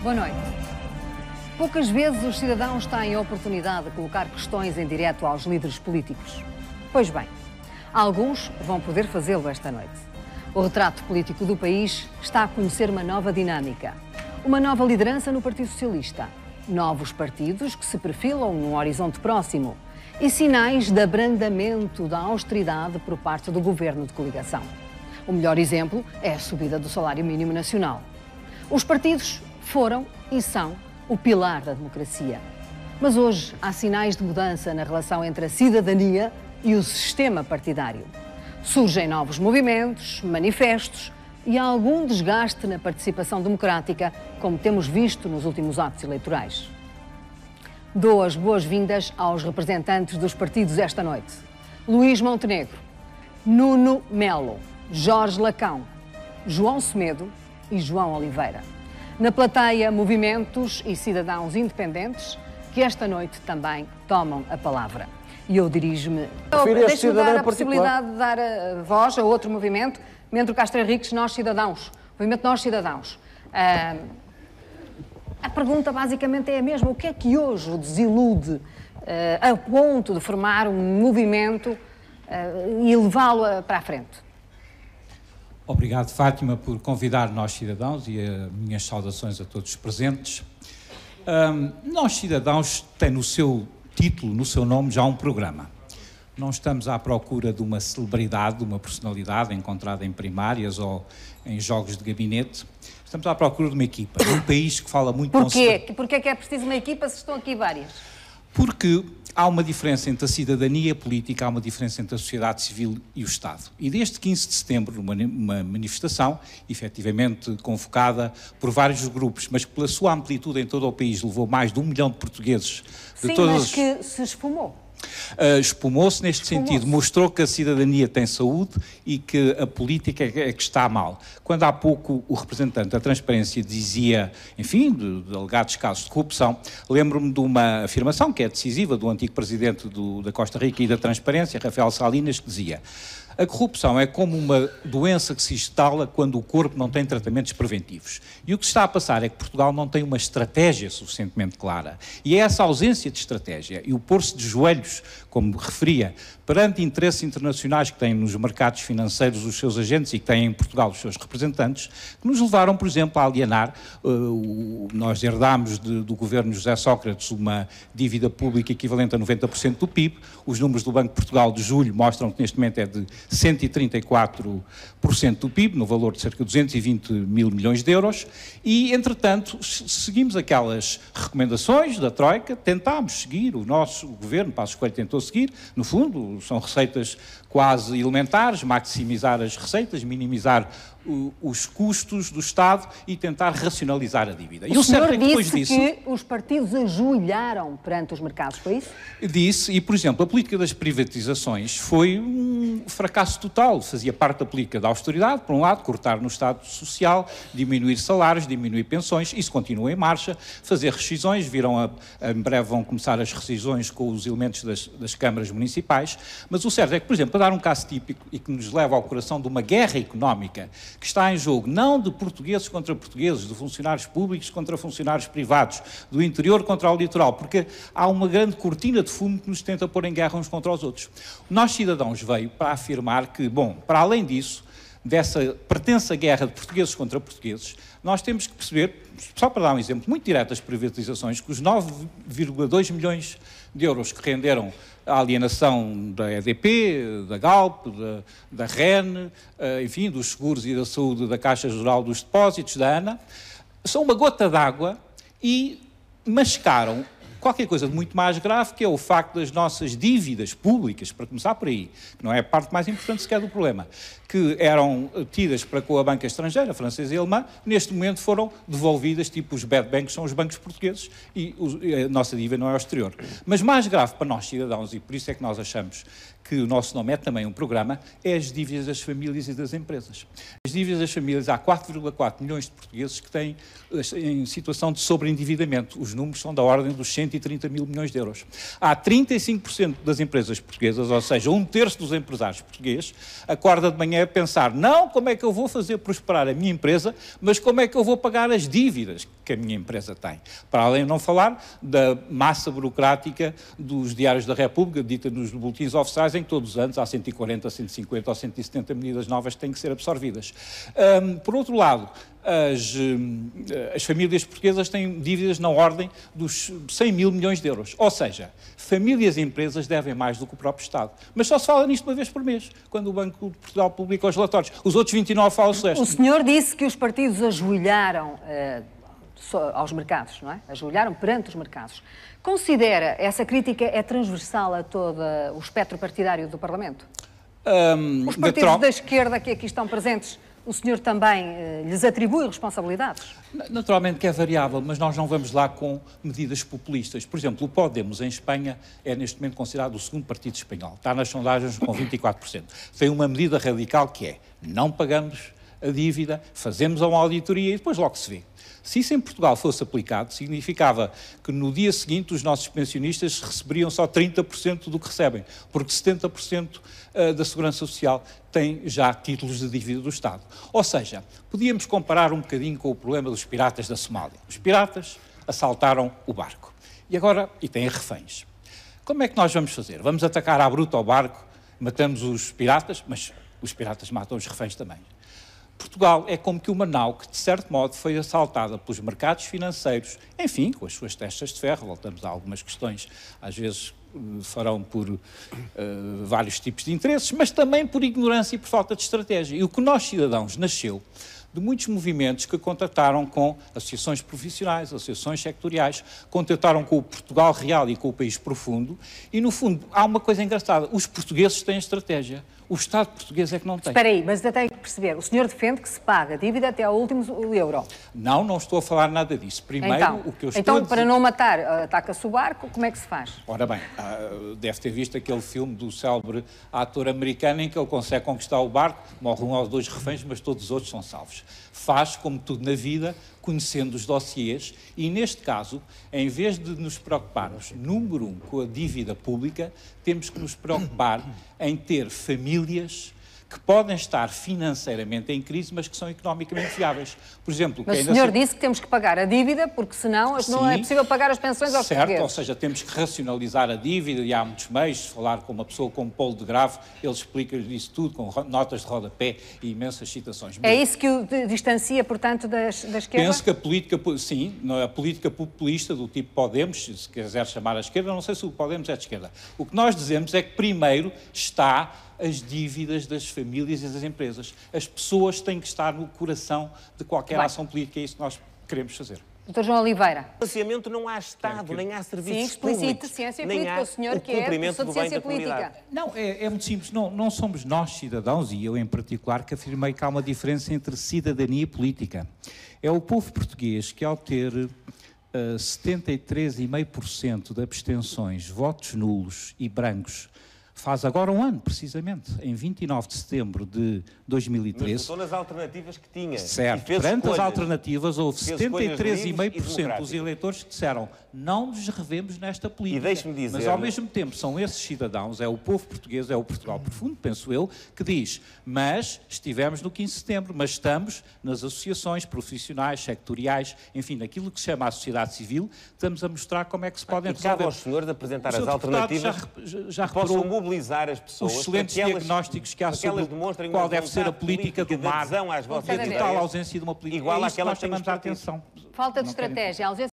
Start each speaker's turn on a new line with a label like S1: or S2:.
S1: Boa noite. Poucas vezes os cidadãos têm a oportunidade de colocar questões em direto aos líderes políticos. Pois bem, alguns vão poder fazê-lo esta noite. O retrato político do país está a conhecer uma nova dinâmica. Uma nova liderança no Partido Socialista. Novos partidos que se perfilam num horizonte próximo. E sinais de abrandamento da austeridade por parte do governo de coligação. O melhor exemplo é a subida do salário mínimo nacional. Os partidos foram e são o pilar da democracia. Mas hoje há sinais de mudança na relação entre a cidadania e o sistema partidário. Surgem novos movimentos, manifestos e há algum desgaste na participação democrática, como temos visto nos últimos atos eleitorais. Dou as boas-vindas aos representantes dos partidos esta noite. Luís Montenegro, Nuno Melo, Jorge Lacão, João Semedo e João Oliveira. Na plateia, movimentos e cidadãos independentes que esta noite também tomam a palavra. E eu dirijo-me... Deixe-me dar a possibilidade de dar a voz a outro movimento, Mendes Castro Henriques, Nós Cidadãos. Movimento Nós Cidadãos. A pergunta basicamente é a mesma. O que é que hoje o desilude a ponto de formar um movimento e levá-lo para a frente?
S2: Obrigado, Fátima, por convidar Nós Cidadãos e minhas saudações a todos os presentes. Nós Cidadãos tem no seu título, no seu nome, já um programa. Não estamos à procura de uma celebridade, de uma personalidade encontrada em primárias ou em jogos de gabinete. Estamos à procura de uma equipa, de um país que fala muito...
S1: Porquê? Porquê é que é preciso uma equipa se estão aqui várias?
S2: Porque há uma diferença entre a cidadania política, há uma diferença entre a sociedade civil e o Estado. E desde 15 de setembro, uma manifestação, efetivamente convocada por vários grupos, mas que pela sua amplitude em todo o país levou mais de 1 milhão de portugueses...
S1: Sim, mas que se espumou.
S2: Espumou-se neste sentido, mostrou que a cidadania tem saúde e que a política é que está mal. Quando há pouco o representante da Transparência dizia, enfim, de alegados casos de corrupção, lembro-me de uma afirmação que é decisiva do antigo presidente da Costa Rica e da Transparência, Rafael Salinas, que dizia: a corrupção é como uma doença que se instala quando o corpo não tem tratamentos preventivos. E o que se está a passar é que Portugal não tem uma estratégia suficientemente clara. E é essa ausência de estratégia e o pôr-se de joelhos, como referia, perante interesses internacionais que têm nos mercados financeiros os seus agentes e que têm em Portugal os seus representantes, que nos levaram, por exemplo, a alienar. Nós herdámos do governo José Sócrates uma dívida pública equivalente a 90% do PIB. Os números do Banco de Portugal de julho mostram que neste momento é de 134% do PIB, no valor de cerca de 220 mil milhões de euros, e, entretanto, seguimos aquelas recomendações da Troika, tentámos seguir, o nosso governo, Passos Coelho, tentou seguir, no fundo, são receitas quase elementares, maximizar as receitas, minimizar os custos do Estado e tentar racionalizar a dívida.
S1: O senhor disse que os partidos ajoelharam perante os mercados, foi isso?
S2: Disse, e por exemplo, a política das privatizações foi um fracasso total, fazia parte da política da austeridade, por um lado, cortar no Estado Social, diminuir salários, diminuir pensões, isso continua em marcha, fazer rescisões, em breve vão começar as rescisões com os elementos das câmaras municipais, mas o certo é que, por exemplo, para dar um caso típico e que nos leva ao coração de uma guerra económica que está em jogo, não de portugueses contra portugueses, de funcionários públicos contra funcionários privados, do interior contra o litoral, porque há uma grande cortina de fumo que nos tenta pôr em guerra uns contra os outros. Nós, Cidadãos, veio para afirmar que, bom, para além disso, dessa pretensa guerra de portugueses contra portugueses, nós temos que perceber, só para dar um exemplo muito direto das privatizações, que os 9,2 milhões de euros que renderam a alienação da EDP, da Galp, da REN, enfim, dos seguros e da saúde da Caixa Geral dos Depósitos, da ANA, são uma gota d'água e mascaram qualquer coisa de muito mais grave, que é o facto das nossas dívidas públicas, para começar por aí, que não é a parte mais importante sequer do problema, que eram tidas para com a banca estrangeira, francesa e alemã, neste momento foram devolvidas, tipo os bad banks são os bancos portugueses e a nossa dívida não é ao exterior. Mas mais grave para nós, cidadãos, e por isso é que nós achamos que o nosso nome é também um programa, é as dívidas das famílias e das empresas. As dívidas das famílias, há 4,4 milhões de portugueses que têm em situação de sobreendividamento. Os números são da ordem dos 130 130 mil milhões de euros. Há 35% das empresas portuguesas, ou seja, 1/3 dos empresários portugueses, acorda de manhã a pensar, não como é que eu vou fazer prosperar a minha empresa, mas como é que eu vou pagar as dívidas que a minha empresa tem. Para além de não falar da massa burocrática dos diários da República, dita nos boletins oficiais, em que todos os anos há 140, 150 ou 170 medidas novas que têm que ser absorvidas. Por outro lado, as famílias portuguesas têm dívidas na ordem dos 100 mil milhões de euros. Ou seja, famílias e empresas devem mais do que o próprio Estado. Mas só se fala nisto uma vez por mês, quando o Banco de Portugal publica os relatórios. Os outros 29 falam-se deste.
S1: O senhor disse que os partidos ajoelharam aos mercados, não é? Ajoelharam perante os mercados. Considera essa crítica é transversal a todo o espectro partidário do Parlamento? Os partidos da esquerda que aqui estão presentes, o senhor também lhes atribui responsabilidades?
S2: Naturalmente que é variável, mas nós não vamos lá com medidas populistas. Por exemplo, o Podemos, em Espanha, é neste momento considerado o segundo partido espanhol. Está nas sondagens com 24%. Tem uma medida radical que é, não pagamos a dívida, fazemos uma auditoria e depois logo se vê. Se isso em Portugal fosse aplicado, significava que no dia seguinte os nossos pensionistas receberiam só 30% do que recebem, porque 70% da Segurança Social tem já títulos de dívida do Estado. Ou seja, podíamos comparar um bocadinho com o problema dos piratas da Somália. Os piratas assaltaram o barco e têm reféns. Como é que nós vamos fazer? Vamos atacar à bruta ao barco, matamos os piratas, mas os piratas matam os reféns também. Portugal é como que uma nau que, de certo modo, foi assaltada pelos mercados financeiros, enfim, com as suas testas de ferro, voltamos a algumas questões, às vezes farão por vários tipos de interesses, mas também por ignorância e por falta de estratégia. E o que nós, cidadãos, nasceu de muitos movimentos que contataram com associações profissionais, associações sectoriais, contataram com o Portugal Real e com o País Profundo, e, no fundo, há uma coisa engraçada, os portugueses têm estratégia. O Estado português é que não tem.
S1: Espera aí, mas ainda tenho que perceber. O senhor defende que se paga a dívida até ao último euro.
S2: Não estou a falar nada disso. Primeiro, o que eu estou a dizer...
S1: para não matar, ataca-se o barco, como é que se faz?
S2: Ora bem, deve ter visto aquele filme do célebre ator americano em que ele consegue conquistar o barco, morre um ou dois reféns, mas todos os outros são salvos. Faz, como tudo na vida, conhecendo os dossiês e, neste caso, em vez de nos preocuparmos, número 1, com a dívida pública, temos que nos preocupar em ter famílias que podem estar financeiramente em crise, mas que são economicamente viáveis. Por exemplo...
S1: Mas o senhor disse que temos que pagar a dívida, porque senão não é possível pagar as pensões aos portugueses.
S2: Certo, ou seja, temos que racionalizar a dívida e há muitos meios. Se falar com uma pessoa como Paulo de Grave, ele explica-lhes isso tudo, com notas de rodapé e imensas citações.
S1: É isso que o distancia, portanto, da esquerda?
S2: Penso que a política populista do tipo Podemos, se quiser chamar a esquerda, não sei se o Podemos é de esquerda. O que nós dizemos é que primeiro está as dívidas das famílias e das empresas. As pessoas têm que estar no coração de qualquer ação política, é isso que nós queremos fazer.
S1: Dr. João Oliveira.
S3: No financiamento não há Estado, nem há serviços
S1: públicos. Sim,
S3: públicos.
S1: Ciência
S3: nem
S1: política,
S3: há
S1: o senhor que é
S3: cumprimento
S1: professor de ciência política.
S2: Não, é muito simples. Não somos nós, cidadãos, e eu em particular, que afirmei que há uma diferença entre cidadania e política. É o povo português que, ao ter 73,5% de abstenções, votos nulos e brancos, faz agora um ano, precisamente, em 29 de setembro de 2013.
S3: Mas votou nas alternativas que tinha.
S2: Certo. Perante as alternativas, houve 73,5% dos eleitores que disseram não nos revemos nesta política.
S3: E deixe-me dizer...
S2: Mas, ao mesmo tempo, são esses cidadãos, é o povo português, é o Portugal Profundo, penso eu, que diz, mas estivemos no 15 de setembro, mas estamos nas associações profissionais, sectoriais, enfim, naquilo que se chama a sociedade civil, estamos a mostrar como é que se podem resolver.
S3: Cabe ao senhor de apresentar as alternativas
S2: já
S3: possam mobilizar as pessoas.
S2: Os excelentes diagnósticos que há sobre qual deve ser a política do mar,
S3: às vossas
S2: e a total ausência de uma política.
S3: Igual
S2: é isso que
S3: àquela
S2: nós chamamos a atenção.
S1: Falta de estratégia, ausência